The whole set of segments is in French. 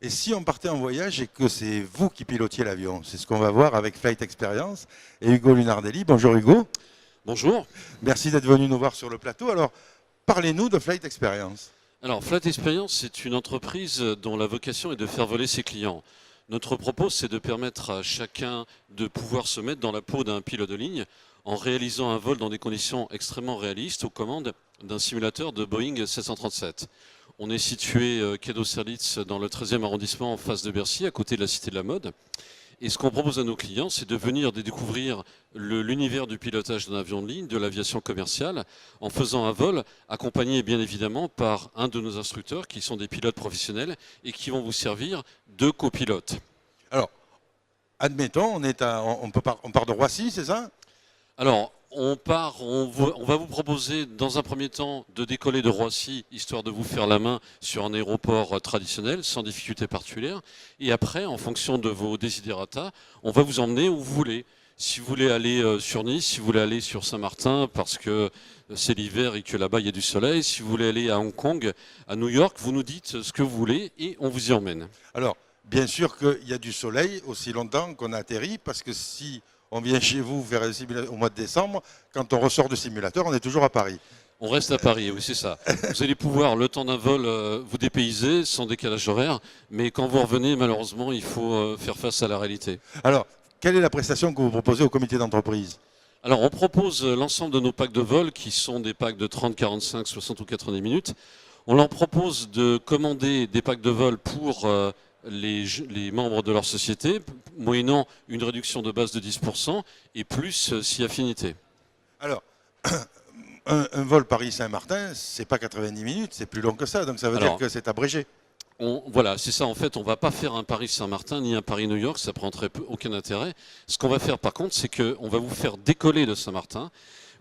Et si on partait en voyage et que c'est vous qui pilotiez l'avion? C'est ce qu'on va voir avec Flight Experience et Hugo Lunardelli. Bonjour Hugo. Bonjour. Merci d'être venu nous voir sur le plateau. Alors, parlez-nous de Flight Experience. Alors, Flight Experience, c'est une entreprise dont la vocation est de faire voler ses clients. Notre propos, c'est de permettre à chacun de pouvoir se mettre dans la peau d'un pilote de ligne en réalisant un vol dans des conditions extrêmement réalistes aux commandes d'un simulateur de Boeing 737. On est situé quai d'Austerlitz dans le 13e arrondissement en face de Bercy, à côté de la Cité de la Mode. Et ce qu'on propose à nos clients, c'est de venir découvrir l'univers du pilotage d'un avion de ligne, de l'aviation commerciale, en faisant un vol accompagné bien évidemment par un de nos instructeurs qui sont des pilotes professionnels et qui vont vous servir de copilotes. Alors, admettons, on part de Roissy, c'est ça? Alors, on va vous proposer dans un premier temps de décoller de Roissy, histoire de vous faire la main sur un aéroport traditionnel, sans difficulté particulière. Et après, en fonction de vos desiderata, on va vous emmener où vous voulez. Si vous voulez aller sur Nice, si vous voulez aller sur Saint-Martin, parce que c'est l'hiver et que là-bas il y a du soleil, si vous voulez aller à Hong Kong, à New York, vous nous dites ce que vous voulez et on vous y emmène. Alors, bien sûr qu'il y a du soleil aussi longtemps qu'on atterrit, parce que si on vient chez vous faire un simulateur au mois de décembre, quand on ressort du simulateur, on est toujours à Paris. On reste à Paris, oui, c'est ça. Vous allez pouvoir, le temps d'un vol, vous dépayser sans décalage horaire, mais quand vous revenez, malheureusement, il faut faire face à la réalité. Alors, quelle est la prestation que vous proposez au comité d'entreprise? Alors, on propose l'ensemble de nos packs de vol, qui sont des packs de 30, 45, 60 ou 90 minutes. On leur propose de commander des packs de vol pour les membres de leur société, moyennant une réduction de base de 10% et plus si affinité. Alors, un vol Paris-Saint-Martin, c'est pas 90 minutes, c'est plus long que ça, donc ça veut dire que c'est abrégé. Voilà, c'est ça en fait, on ne va pas faire un Paris-Saint-Martin ni un Paris-New York, ça prend aucun intérêt. Ce qu'on va faire par contre, c'est qu'on va vous faire décoller de Saint-Martin.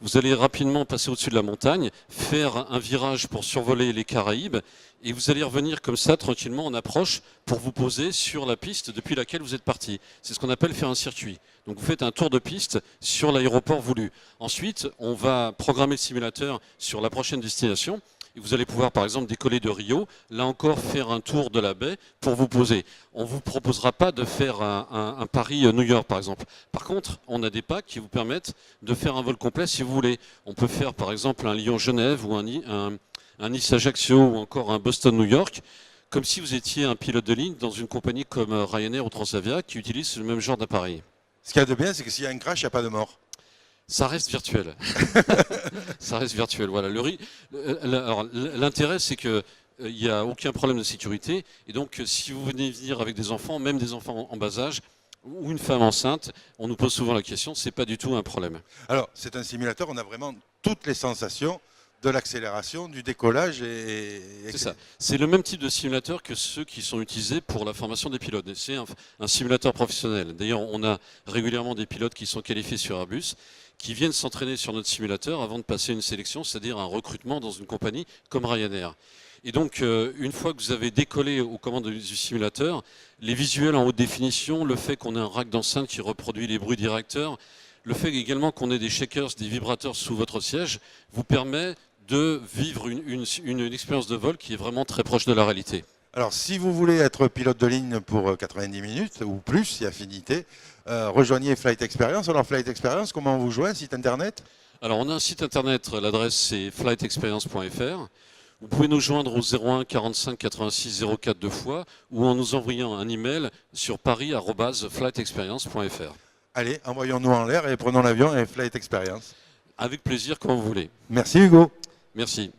Vous allez rapidement passer au-dessus de la montagne, faire un virage pour survoler les Caraïbes, et vous allez revenir comme ça, tranquillement, en approche, pour vous poser sur la piste depuis laquelle vous êtes parti. C'est ce qu'on appelle faire un circuit. Donc vous faites un tour de piste sur l'aéroport voulu. Ensuite, on va programmer le simulateur sur la prochaine destination, et vous allez pouvoir, par exemple, décoller de Rio, là encore faire un tour de la baie pour vous poser. On ne vous proposera pas de faire un Paris-New York, par exemple. Par contre, on a des packs qui vous permettent de faire un vol complet si vous voulez. On peut faire, par exemple, un Lyon-Genève ou un Nice-Ajaccio ou encore un Boston-New York, comme si vous étiez un pilote de ligne dans une compagnie comme Ryanair ou Transavia qui utilise le même genre d'appareil. Ce qu'il y a de bien, c'est que s'il y a un crash, il n'y a pas de mort. Ça reste virtuel. Ça reste virtuel. Voilà. L'intérêt, c'est qu'il n'y a aucun problème de sécurité. Et donc, si vous venez venir avec des enfants, même des enfants en bas âge, ou une femme enceinte, on nous pose souvent la question, c'est pas du tout un problème. Alors, c'est un simulateur, on a vraiment toutes les sensations de l'accélération, du décollage C'est ça. C'est le même type de simulateur que ceux qui sont utilisés pour la formation des pilotes. C'est un simulateur professionnel. D'ailleurs, on a régulièrement des pilotes qui sont qualifiés sur Airbus, qui viennent s'entraîner sur notre simulateur avant de passer une sélection, c'est-à-dire un recrutement dans une compagnie comme Ryanair. Et donc, une fois que vous avez décollé aux commandes du simulateur, les visuels en haute définition, le fait qu'on ait un rack d'enceinte qui reproduit les bruits directeurs, le fait également qu'on ait des shakers, des vibrateurs sous votre siège, vous permet de vivre une expérience de vol qui est vraiment très proche de la réalité. Alors, si vous voulez être pilote de ligne pour 90 minutes ou plus, si affinité, rejoignez Flight Experience. Alors, Flight Experience, comment on vous joint? Site internet? Alors, on a un site internet, l'adresse c'est flightexperience.fr. Vous pouvez nous joindre au 01 45 86 04 deux fois ou en nous envoyant un email sur paris@flightexperience.fr. Allez, envoyons-nous en l'air et prenons l'avion et Flight Experience. Avec plaisir quand vous voulez. Merci Hugo. Merci.